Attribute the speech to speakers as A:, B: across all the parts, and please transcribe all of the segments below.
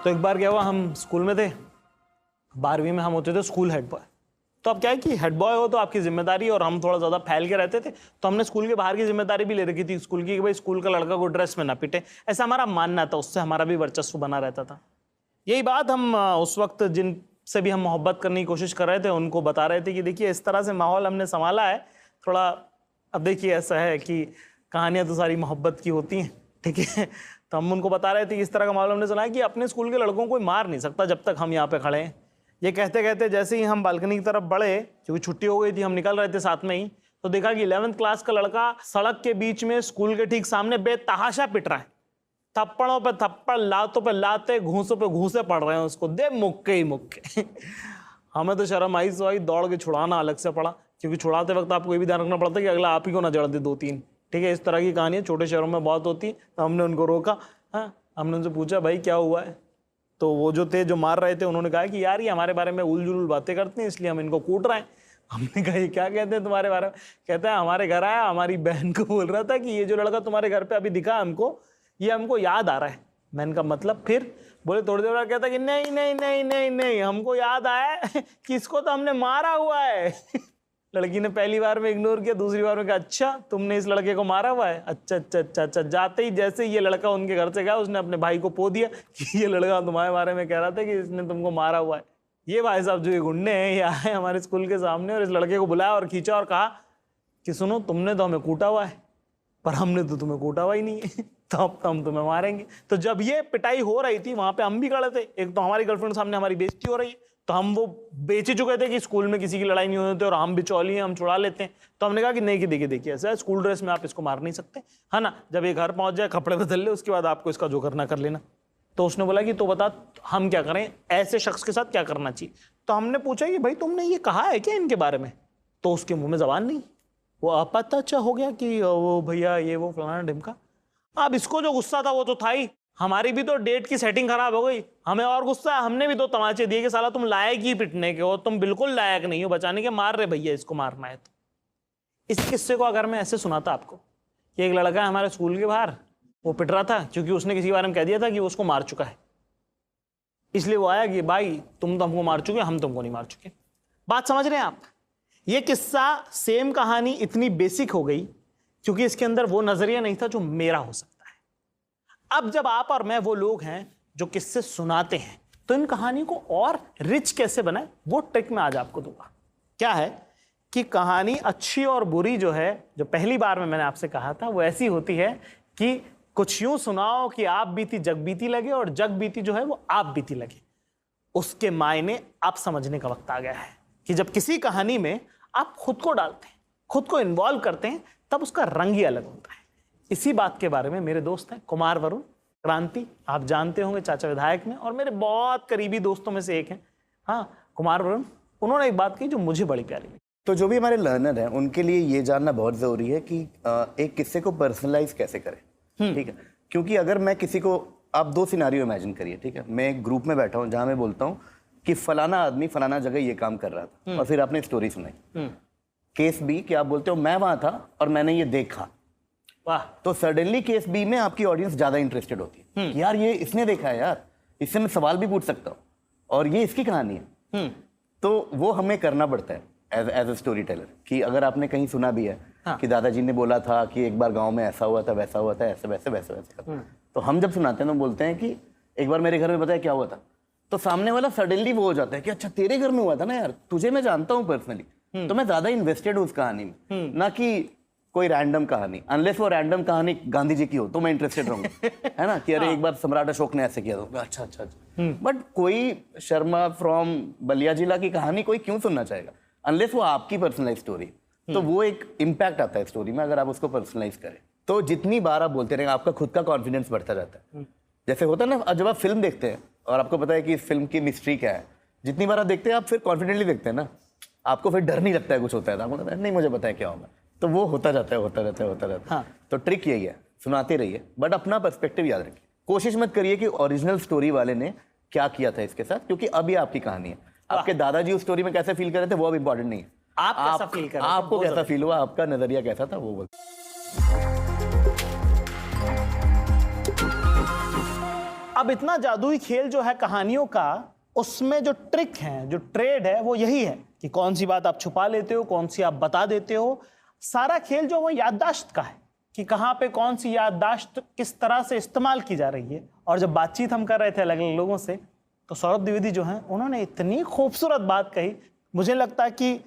A: तो एक बार क्या हुआ, हम स्कूल में थे, 12वीं में हम होते थे स्कूल हेड बॉय। तो अब क्या है कि हेड बॉय हो तो आपकी जिम्मेदारी, और हम थोड़ा ज़्यादा फैल के रहते थे, तो हमने स्कूल के बाहर की जिम्मेदारी भी ले रखी थी स्कूल की, कि भाई स्कूल का लड़का को ड्रेस में ना पिटे, ऐसा हमारा मानना था, उससे हमारा भी वर्चस्व बना रहता था। यही बात हम उस वक्त जिन से भी हम मोहब्बत करने की कोशिश कर रहे थे उनको बता रहे थे कि देखिए इस तरह से माहौल हमने संभाला है थोड़ा। अब देखिए ऐसा है कि कहानियाँ तो सारी मोहब्बत की होती हैं, ठीक है। तो हम उनको बता रहे थे कि इस तरह का माहौल हमने सुना है कि अपने स्कूल के लड़कों को कोई मार नहीं सकता जब तक हम यहाँ पे खड़े हैं। ये कहते कहते जैसे ही हम बालकनी की तरफ बढ़े, क्योंकि छुट्टी हो गई थी, हम निकल रहे थे साथ में ही, तो देखा कि 11th क्लास का लड़का सड़क के बीच में स्कूल के ठीक सामने बेतहाशा पिट रहा है। थप्पड़ों पे थप्पड़, लातों पे लाते, घूंसों पे घूंसे पड़ रहे हैं उसको, दे मुक्के ही मुक्के। हमें तो शर्म आई सो आई, दौड़ के छुड़ाना अलग से पड़ा, क्योंकि छुड़ाते वक्त आपको ये भी ध्यान रखना पड़ता है कि अगला आप ही को ना जड़ दे 2-3, ठीक है। इस तरह की कहानियाँ छोटे शहरों में बहुत होती है। तो हमने उनको रोका, हाँ, हमने उनसे पूछा भाई क्या हुआ है। तो वो जो थे, जो मार रहे थे, उन्होंने कहा कि यार ये हमारे बारे में उलझुल बातें करते हैं इसलिए हम इनको कूट रहे हैं। हमने कहा ये क्या कहते हैं तुम्हारे बारे में? कहते हैं हमारे घर आया, हमारी बहन को बोल रहा था कि ये जो लड़का तुम्हारे घर पे अभी दिखा हमको, ये हमको याद आ रहा है। मैंने कहा मतलब? फिर बोले थोड़ी देर बाद कहता कि नहीं नहीं नहीं नहीं नहीं, हमको याद आया कि इसको तो हमने मारा हुआ है। लड़की ने पहली बार में इग्नोर किया, दूसरी बार में कहा अच्छा तुमने इस लड़के को मारा हुआ है? अच्छा अच्छा अच्छा अच्छा। जाते ही जैसे ये लड़का उनके घर से गया, उसने अपने भाई को पो दिया कि ये लड़का तुम्हारे बारे में कह रहा था कि इसने तुमको मारा हुआ है। ये भाई साहब जो ये गुंडे हैं, ये आए हमारे स्कूल के सामने और इस लड़के को बुलाया और खींचा और कहा कि सुनो तुमने तो हमें कूटा हुआ है, पर हमने तो तुम्हें कूटा हुआ ही नहीं है, तो अब तो हम तुम्हें मारेंगे। तो जब ये पिटाई हो रही थी वहां पे हम भी खड़े थे। एक तो हमारी गर्लफ्रेंड सामने हमारी बेइज्जती हो रही है, तो हम वो बेच ही चुके थे कि स्कूल में किसी की लड़ाई नहीं होती और हम बिचौली हैं, हम छुड़ा लेते हैं। तो हमने कहा कि नहीं, कि देखिए ऐसा है, स्कूल ड्रेस में आप इसको मार नहीं सकते, है ना। जब ये घर पहुंच जाए कपड़े बदल ले, उसके बाद आपको इसका जो करना कर लेना। तो उसने बोला कि तो बता हम क्या करें, ऐसे शख्स के साथ क्या करना चाहिए। तो हमने पूछा कि भाई तुमने ये कहा है क्या इनके बारे में? तो उसके मुंह में जबान नहीं, वो अपता हो गया कि वो भैया ये वो फलाना ढिमका। अब इसको जो गुस्सा था वो तो था ही, हमारी भी तो डेट की सेटिंग खराब हो गई, हमें और गुस्सा है। हमने भी तो तमाचे दिए कि साला तुम लायक ही पिटने के हो, तुम बिल्कुल लायक नहीं हो बचाने के, मार रहे भैया इसको मारना है। तो इस किस्से को अगर मैं ऐसे सुनाता आपको कि एक लड़का है हमारे स्कूल के बाहर, वो पिट रहा था क्योंकि उसने किसी के बारे में कह दिया था कि वो उसको मार चुका है, इसलिए वो आया कि भाई तुम तो हमको मार चुके, हम तुमको नहीं मार चुके। बात समझ रहे हैं आप? ये किस्सा सेम कहानी इतनी बेसिक हो गई क्योंकि इसके अंदर वो नजरिया नहीं था जो मेरा हो सकता है। अब जब आप और मैं वो लोग हैं जो किस्से सुनाते हैं, तो इन कहानी को और रिच कैसे बनाए, वो ट्रिक मैं आज आपको दूंगा। क्या है कि कहानी अच्छी और बुरी जो है, जो पहली बार में मैंने आपसे कहा था, वो ऐसी होती है कि कुछ यूं सुनाओ कि आप बीती जग बीती लगे और जग बीती जो है वो आप बीती लगे। उसके मायने आप समझने का वक्त आ गया है कि जब किसी कहानी में आप खुद को डालते हैं, खुद को इन्वॉल्व करते हैं, तब उसका रंग ही अलग होता है। इसी बात के बारे में मेरे दोस्त हैं कुमार वरुण, क्रांति, आप जानते होंगे चाचा विधायक में, और मेरे बहुत करीबी दोस्तों में से एक हैं। हाँ, कुमार वरुण, उन्होंने एक बात कही जो मुझे बड़ी प्यारी लगी।
B: तो जो भी हमारे लर्नर हैं उनके लिए ये जानना बहुत ज़रूरी है कि एक किस्से को पर्सनलाइज कैसे करें, ठीक है। क्योंकि अगर मैं किसी को, आप दो सिनारियो इमेजिन करिए, ठीक है। मैं एक ग्रुप में बैठा हूँ जहाँ मैं बोलता हूँ कि फलाना आदमी फलाना जगह ये काम कर रहा था, और फिर आपने स्टोरी सुनाई। केस बी कि आप बोलते हो मैं वहां था और मैंने ये देखा।
A: वाह।
B: तो सडनली केस बी में आपकी ऑडियंस ज्यादा इंटरेस्टेड होती है कि यार ये इसने देखा है, यार इससे मैं सवाल भी पूछ सकता हूँ और ये इसकी कहानी है। तो वो हमें करना पड़ता है एज ए स्टोरी टेलर कि अगर आपने कहीं सुना भी है कि दादाजी ने बोला था कि एक बार गाँव में ऐसा हुआ था, वैसा हुआ था, ऐसे वैसे वैसे वैसे, तो हम जब सुनाते हैं तो बोलते हैं कि एक बार मेरे घर में बताया क्या हुआ था। तो सामने वाला सडनली वो हो जाता है कि अच्छा तेरे घर में हुआ था ना यार, तुझे मैं जानता हूँ पर्सनली, तो मैं ज्यादा इन्वेस्टेड हूँ उस कहानी में, ना कि कोई रैंडम कहानी। अनलेस वो रैंडम कहानी गांधी जी की हो तो मैं इंटरेस्टेड रहूंगा, है ना, कि अरे एक बार सम्राट अशोक ने ऐसे किया था, अच्छा अच्छा अच्छा। बट कोई शर्मा फ्रॉम बलिया जिला की कहानी कोई क्यों सुनना चाहेगा, अनलेस वो आपकी पर्सनलाइज स्टोरी। तो वो एक इम्पैक्ट आता है स्टोरी में अगर आप उसको पर्सनलाइज करें। तो जितनी बार आप बोलते रहेंगे आपका खुद का कॉन्फिडेंस बढ़ता जाता है। जैसे होता है ना, जब आप फिल्म देखते हैं और आपको पता है कि इस फिल्म की मिस्ट्री क्या है, जितनी बार आप देखते हैं आप फिर कॉन्फिडेंटली देखते हैं ना, आपको फिर डर नहीं लगता है कुछ होता है, आपको लगता है नहीं मुझे पता है क्या होगा, तो वो होता जाता है, होता रहता है, होता रहता है। हाँ। तो ट्रिक यही है, सुनाते रहिए बट अपना पर्सपेक्टिव याद रखिए। कोशिश मत करिए कि ओरिजिनल स्टोरी वाले ने क्या किया था इसके साथ, क्योंकि अभी आपकी कहानी है। आपके दादाजी उस स्टोरी में कैसे फील कर रहे थे वो अब इंपॉर्टेंट नहीं है,
A: आप कैसा फील कर रहे थे,
B: आपको कैसा फील हुआ, आपका नजरिया कैसा था वो बोल।
A: अब इतना जादुई खेल जो है कहानियों का, उसमें जो ट्रिक है, जो ट्रेड है, वो यही है कि कौन सी बात आप छुपा लेते हो, कौन सी आप बता देते हो। सारा खेल जो वो याददाश्त का है कि कहाँ पे कौन सी याददाश्त किस तरह से इस्तेमाल की जा रही है। और जब बातचीत हम कर रहे थे अलग अलग लोगों से, तो सौरभ द्विवेदी जो हैं उन्होंने इतनी खूबसूरत बात कही, मुझे लगता है कि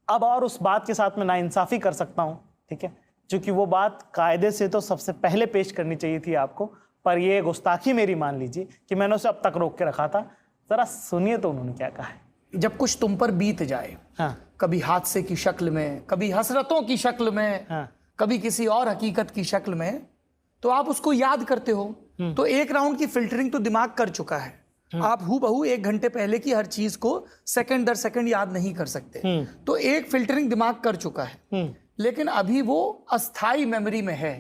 A: अब और उस बात के साथ मैं नाइंसाफ़ी कर सकता हूँ, ठीक है, क्योंकि वो बात कायदे से तो सबसे पहले पेश करनी चाहिए थी आपको, पर ये गुस्ताखी मेरी मान लीजिए कि मैंने उसे अब तक रोक के रखा था। ज़रा सुनिए तो उन्होंने क्या कहा है।
C: जब कुछ तुम पर बीत जाए,
A: हाँ,
C: कभी हादसे की शक्ल में, कभी हसरतों की शक्ल में,
A: हाँ,
C: कभी किसी और हकीकत की शक्ल में, तो आप उसको याद करते हो। तो एक राउंड की फिल्टरिंग तो दिमाग कर चुका है। आप हूबहू 1 घंटे पहले की हर चीज को सेकंड दर सेकंड याद नहीं कर सकते। तो एक फिल्टरिंग दिमाग कर चुका है, लेकिन अभी वो अस्थाई मेमोरी में है।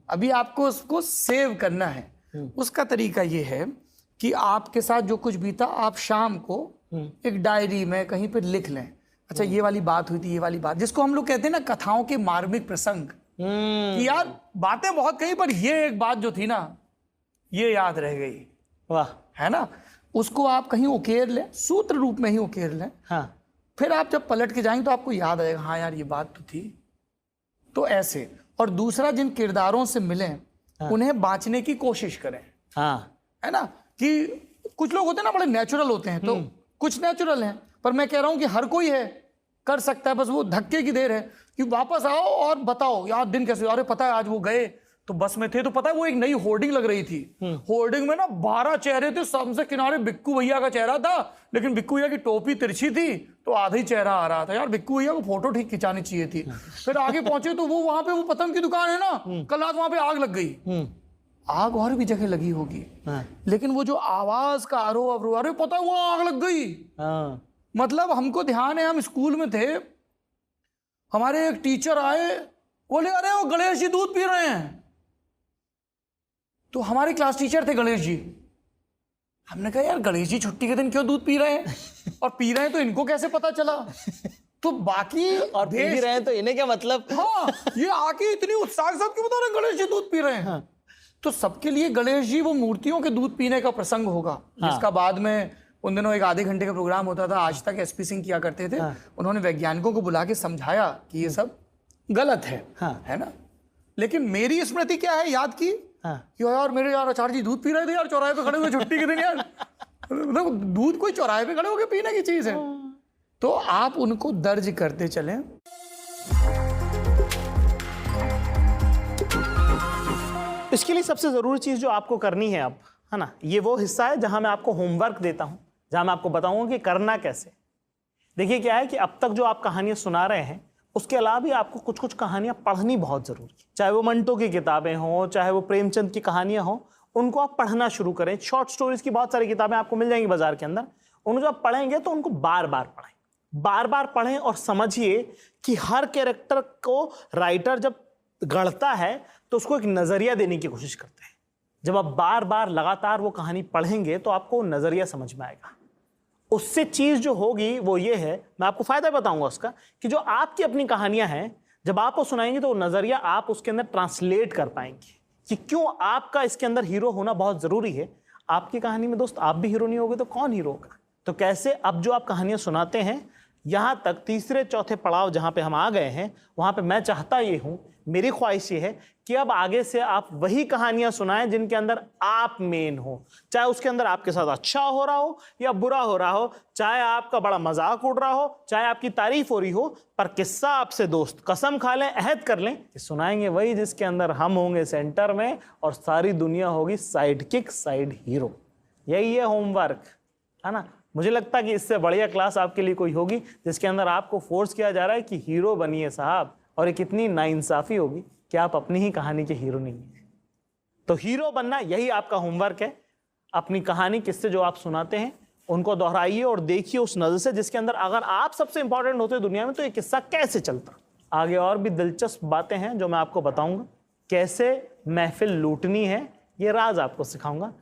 C: अभी आपको उसको सेव करना है। उसका तरीका ये है कि आपके साथ जो कुछ बीता, आप शाम को एक डायरी में कहीं पर लिख लें। अच्छा, ये वाली बात हुई थी, ये वाली बात, जिसको हम लोग कहते हैं ना कथाओं के मार्मिक प्रसंग, कि यार बातें बहुत कही पर ये एक बात जो थी ना, ये याद रह गई,
A: वाह,
C: है ना। उसको आप कहीं उकेर लें, सूत्र रूप में ही उकेर लें।
A: हाँ,
C: फिर आप जब पलट के जाएंगे तो आपको याद आएगा, हाँ यार ये बात तो थी। तो ऐसे। और दूसरा, जिन किरदारों से मिलें उन्हें बांचने की कोशिश करें,
A: हाँ,
C: है ना। कि कुछ लोग होते हैं ना बड़े नेचुरल होते हैं, तो कुछ नेचुरल हैं, पर मैं कह रहा हूं कि हर कोई है, कर सकता है, बस वो धक्के की देर है कि वापस आओ और बताओ यार दिन कैसे। अरे पता है आज वो गए तो बस में थे, तो पता है वो एक नई होर्डिंग लग रही थी। होर्डिंग में ना 12 चेहरे थे, सबसे किनारे बिक्कू भैया का चेहरा था, लेकिन बिक्कू भैया की टोपी तिरछी थी तो आधा ही चेहरा आ रहा था। यार बिक्कू भैया को फोटो ठीक खिंचानी चाहिए थी। फिर आगे पहुंचे तो वो वहां पे वो पतंग की दुकान है ना, कल रात वहां पे आग लग गई। आग और भी जगह लगी होगी, लेकिन वो जो आवाज का आरोह अवरोह, अरे पता है वो आग लग गई। मतलब हमको ध्यान है, हम स्कूल में थे, हमारे एक टीचर आए, बोले अरे वो गणेश जी दूध पी रहे हैं। तो हमारे क्लास टीचर थे गणेश जी। हमने कहा यार गणेश जी छुट्टी के दिन क्यों दूध पी रहे हैं, और पी रहे हैं तो इनको कैसे पता चला। तो बाकी
A: और पी भी रहे हैं तो इन्हें क्या मतलब।
C: हाँ, ये आके इतनी उत्साह के साथ क्यों बता रहे हैं गणेश जी दूध पी रहे हैं। हाँ। तो सबके लिए गणेश जी वो मूर्तियों के दूध पीने का प्रसंग होगा। हाँ। जिसका बाद में उन दिनों एक आधे घंटे का प्रोग्राम होता था, आज तक एसपी सिंह किया करते थे। हाँ। उन्होंने वैज्ञानिकों को बुला के समझाया कि ये सब गलत है। हाँ। है ना। लेकिन मेरी स्मृति क्या है याद की, हाँ। कि यार मेरे यार आचार्य जी दूध पी रहे थे यार चौराहे पे खड़े हुए छुट्टी के दिन। यार मतलब दूध कोई चौराहे पे खड़े होकर पीने की चीज है। तो आप उनको दर्ज करते चलें।
A: इसके लिए सबसे ज़रूरी चीज़ जो आपको करनी है अब, है ना, ये वो हिस्सा है जहां मैं आपको होमवर्क देता हूं, जहां मैं आपको बताऊंगा कि करना कैसे। देखिए क्या है कि अब तक जो आप कहानियां सुना रहे हैं, उसके अलावा भी आपको कुछ कुछ कहानियां पढ़नी बहुत ज़रूरी है। चाहे वो मंटो की किताबें हों, चाहे वो प्रेमचंद की कहानियां हों, उनको आप पढ़ना शुरू करें। शॉर्ट स्टोरीज की बहुत सारी किताबें आपको मिल जाएंगी बाजार के अंदर। उनको जब पढ़ेंगे तो उनको बार बार पढ़ें, बार बार पढ़ें और समझिए कि हर कैरेक्टर को राइटर जब गढ़ता है तो उसको एक नज़रिया देने की कोशिश करते हैं। जब आप बार बार लगातार वो कहानी पढ़ेंगे तो आपको नज़रिया समझ में आएगा। उससे चीज़ जो होगी वो ये है, मैं आपको फ़ायदा बताऊंगा उसका, कि जो आपकी अपनी कहानियां हैं जब आप वो सुनाएंगे तो वो नज़रिया आप उसके अंदर ट्रांसलेट कर पाएंगे कि क्यों आपका इसके अंदर हीरो होना बहुत ज़रूरी है। आपकी कहानी में दोस्त आप भी हीरो नहीं होगे तो कौन हीरो होगा। तो कैसे अब जो आप कहानियां सुनाते हैं, यहाँ तक तीसरे चौथे पड़ाव जहाँ पे हम आ गए हैं, वहाँ पे मैं चाहता ये हूँ, मेरी ख्वाहिश ये है कि अब आगे से आप वही कहानियां सुनाएं जिनके अंदर आप मेन हो। चाहे उसके अंदर आपके साथ अच्छा हो रहा हो या बुरा हो रहा हो, चाहे आपका बड़ा मजाक उड़ रहा हो, चाहे आपकी तारीफ हो रही हो, पर किस्सा आपसे दोस्त कसम खा लें, अहद कर लें कि सुनाएंगे वही जिसके अंदर हम होंगे सेंटर में और सारी दुनिया होगी साइड किक, साइड हीरो। यही है होमवर्क, है ना। मुझे लगता है कि इससे बढ़िया क्लास आपके लिए कोई होगी जिसके अंदर आपको फोर्स किया जा रहा है कि हीरो बनिए साहब, और ये कितनी नाइंसाफ़ी होगी कि आप अपनी ही कहानी के हीरो नहीं हैं। तो हीरो बनना यही आपका होमवर्क है। अपनी कहानी किस्से जो आप सुनाते हैं उनको दोहराइए और देखिए उस नज़र से जिसके अंदर अगर आप सबसे इंपॉर्टेंट होते दुनिया में तो ये किस्सा कैसे चलता। आगे और भी दिलचस्प बातें हैं जो मैं आपको बताऊंगा, कैसे महफिल लूटनी है ये राज आपको सिखाऊंगा।